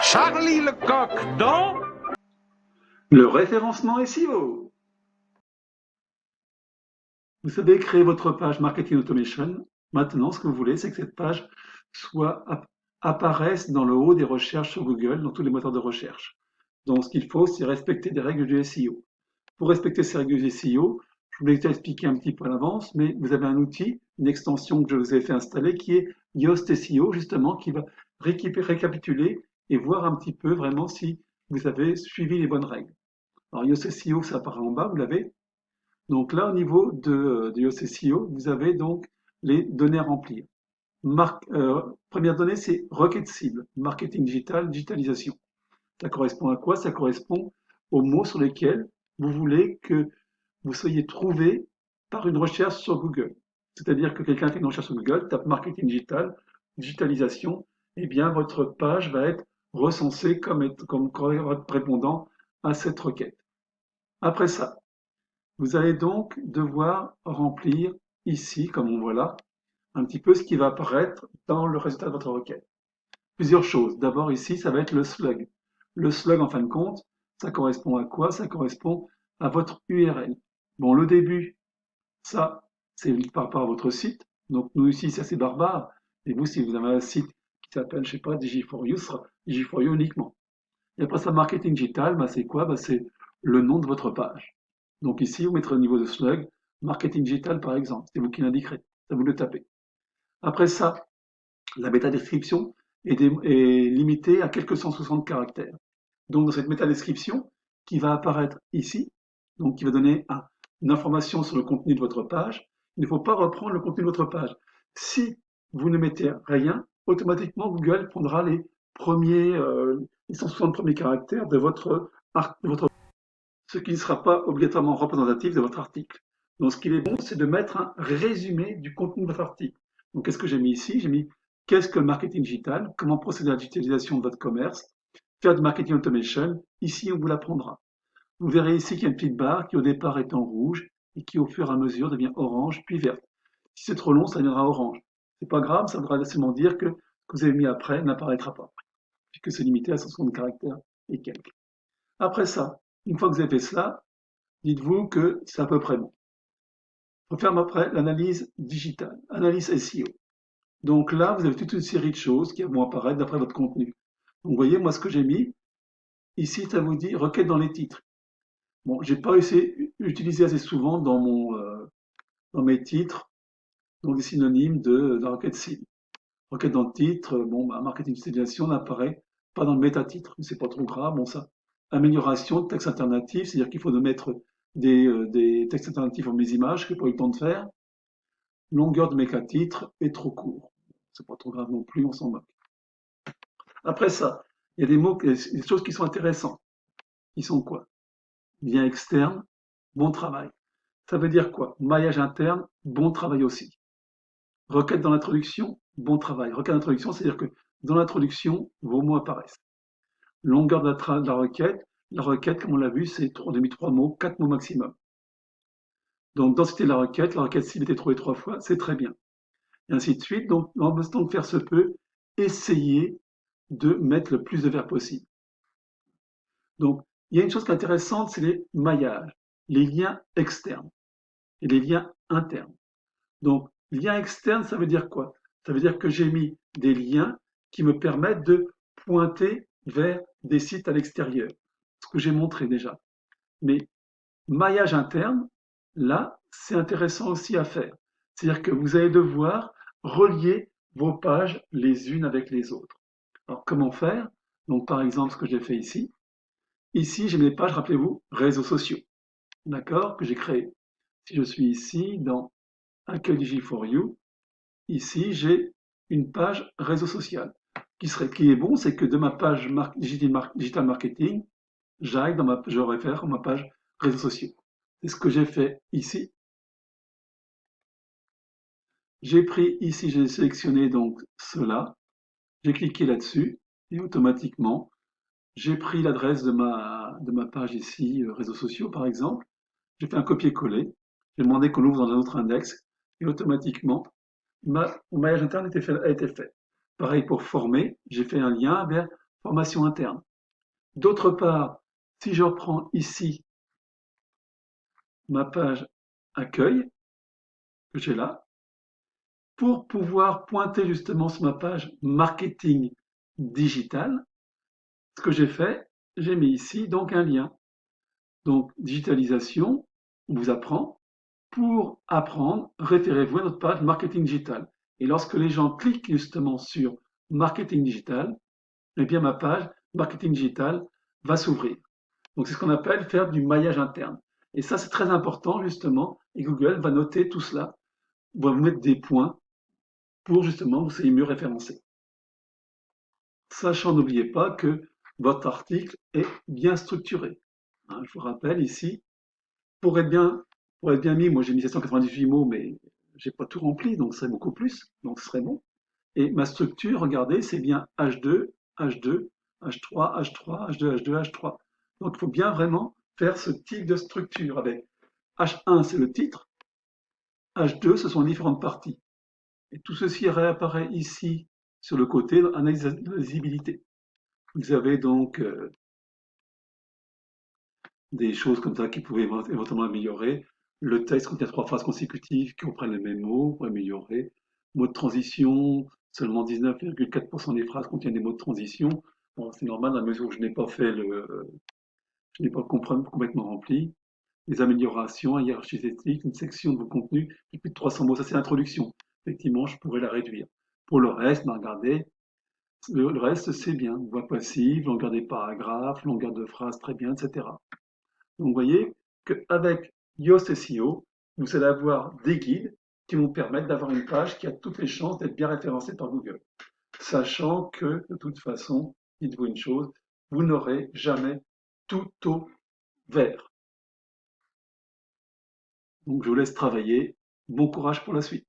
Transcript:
Charlie Lecoq dans Le référencement SEO. Vous avez créé votre page Marketing Automation. Maintenant, ce que vous voulez, c'est que cette page apparaisse dans le haut des recherches sur Google, dans tous les moteurs de recherche. Donc, ce qu'il faut, c'est respecter des règles du SEO. Pour respecter ces règles du SEO, je vous l'ai déjà expliqué un petit peu à l'avance, mais vous avez un outil, une extension que je vous ai fait installer, qui est Yoast SEO, justement, qui va récapituler et voir un petit peu vraiment si vous avez suivi les bonnes règles. Alors, Yoast SEO, ça apparaît en bas, vous l'avez. Donc là, au niveau de Yoast SEO, vous avez donc les données à remplir. Première donnée, c'est requête cible, marketing digital, digitalisation. Ça correspond à quoi? Ça correspond aux mots sur lesquels vous voulez que vous soyez trouvé par une recherche sur Google. C'est-à-dire que quelqu'un fait une recherche sur Google, tape marketing digital, digitalisation, eh bien votre page va être recensée comme répondant à cette requête. Après ça, vous allez donc devoir remplir ici, comme on voit là, un petit peu ce qui va apparaître dans le résultat de votre requête. Plusieurs choses. D'abord ici, ça va être le slug. Le slug, en fin de compte, ça correspond à quoi? Ça correspond à votre URL. Bon, le début, ça, c'est par rapport à votre site. Donc nous ici, c'est assez barbare. Et vous, si vous avez un site qui s'appelle, je sais pas, Digi4You, ce sera Digi4You uniquement. Et après ça, marketing digital, bah, c'est quoi? Bah, c'est le nom de votre page. Donc ici, vous mettrez au niveau de slug, marketing digital par exemple. C'est vous qui l'indiquerez. Ça vous le tapez. Après ça, la métadescription est limitée à quelques 160 caractères. Donc dans cette métadescription qui va apparaître ici, donc qui va donner une information sur le contenu de votre page, il ne faut pas reprendre le contenu de votre page. Si vous ne mettez rien, automatiquement Google prendra les 160 premiers caractères de votre ce qui ne sera pas obligatoirement représentatif de votre article. Donc ce qu'il est bon, c'est de mettre un résumé du contenu de votre article. Donc qu'est-ce que j'ai mis ici? J'ai mis qu'est-ce que le marketing digital, comment procéder à la digitalisation de votre commerce, faire du marketing automation. Ici, on vous l'apprendra. Vous verrez ici qu'il y a une petite barre qui au départ est en rouge et qui au fur et à mesure devient orange puis verte. Si c'est trop long, ça deviendra orange. C'est pas grave, ça voudra seulement dire que ce que vous avez mis après n'apparaîtra pas, puisque c'est limité à 160 caractères et quelques. Après ça, une fois que vous avez fait cela, dites-vous que c'est à peu près bon. On va faire après l'analyse digitale, analyse SEO. Donc là, vous avez toute une série de choses qui vont apparaître d'après votre contenu. Donc vous voyez, moi ce que j'ai mis, ici ça vous dit requête dans les titres. Bon, j'ai pas utilisé assez souvent dans mes titres, donc des synonymes de requête cible. Requête dans le titre, bon, bah, marketing utilisation n'apparaît pas dans le métatitre, mais c'est pas trop grave, bon ça. Amélioration de texte alternatif, c'est-à-dire qu'il faut de mettre des textes alternatifs pour mes images, que j'ai pas eu le temps de faire. Longueur de métatitre est trop court. C'est pas trop grave non plus, on s'en moque. Après ça, il y a des choses qui sont intéressantes. Qui sont quoi? Lien externe, bon travail. Ça veut dire quoi? Maillage interne, bon travail aussi. Requête dans l'introduction, bon travail. Requête d'introduction, c'est-à-dire que dans l'introduction, vos mots apparaissent. Longueur de la requête, comme on l'a vu, c'est 3 mots, 4 mots maximum. Donc, densité de la requête cible était trouvée 3 fois, c'est très bien. Et ainsi de suite. Donc, en temps de faire se peut, essayez de mettre le plus de verbes possible. Donc, il y a une chose qui est intéressante, c'est les maillages, les liens externes et les liens internes. Donc, lien externe, ça veut dire quoi? Ça veut dire que j'ai mis des liens qui me permettent de pointer vers des sites à l'extérieur, ce que j'ai montré déjà. Mais maillage interne, là, c'est intéressant aussi à faire. C'est-à-dire que vous allez devoir relier vos pages les unes avec les autres. Alors, comment faire? Donc, par exemple, ce que j'ai fait ici. Ici, j'ai mes pages, rappelez-vous, réseaux sociaux, d'accord, que j'ai créé. Si je suis ici dans Accueil Digi4You, ici, j'ai une page réseau social. Qui est bon, c'est que de ma page digital marketing, je réfère à ma page réseaux sociaux. C'est ce que j'ai fait ici. J'ai pris ici, j'ai sélectionné donc cela. J'ai cliqué là-dessus et automatiquement, j'ai pris l'adresse de ma page ici, réseaux sociaux par exemple. J'ai fait un copier-coller. J'ai demandé qu'on l'ouvre dans un autre index et automatiquement, mon maillage interne a été fait. Pareil pour former, j'ai fait un lien vers formation interne. D'autre part, si je reprends ici ma page accueil, que j'ai là, pour pouvoir pointer justement sur ma page marketing digital, ce que j'ai fait, j'ai mis ici donc un lien. Donc digitalisation, on vous apprend. Pour apprendre, référez-vous à notre page marketing digital. Et lorsque les gens cliquent justement sur marketing digital, eh bien ma page marketing digital va s'ouvrir. Donc c'est ce qu'on appelle faire du maillage interne. Et ça c'est très important justement, et Google va noter tout cela, va vous mettre des points pour justement vous soyez mieux référencé. Sachant, n'oubliez pas que votre article est bien structuré. Hein, je vous rappelle ici, pour être bien, pour être bien mis, moi j'ai mis 798 mots, mais j'ai pas tout rempli, donc ce serait beaucoup plus, donc ce serait bon. Et ma structure, regardez, c'est bien H2, H2, H3, H3, H2, H2, H3. Donc il faut bien vraiment faire ce type de structure avec H1, c'est le titre, H2, ce sont les différentes parties. Et tout ceci réapparaît ici sur le côté, analyse de lisibilité. Vous avez donc des choses comme ça qui pouvaient éventuellement améliorer. Le texte contient 3 phrases consécutives qui reprennent les mêmes mots pour améliorer. Mots de transition, seulement 19,4% des phrases contiennent des mots de transition. Bon, c'est normal dans la mesure où je n'ai pas fait je n'ai pas complètement rempli. Les améliorations, hiérarchie esthétique, une section de vos contenus qui plus de 300 mots, ça c'est l'introduction. Effectivement, je pourrais la réduire. Pour le reste, regardez, le reste c'est bien. Voix passive, longueur des paragraphes, longueur de phrases, très bien, etc. Donc, vous voyez qu'avec Yoast SEO, vous allez avoir des guides qui vont permettre d'avoir une page qui a toutes les chances d'être bien référencée par Google. Sachant que, de toute façon, dites-vous une chose, vous n'aurez jamais tout au vert. Donc, je vous laisse travailler. Bon courage pour la suite.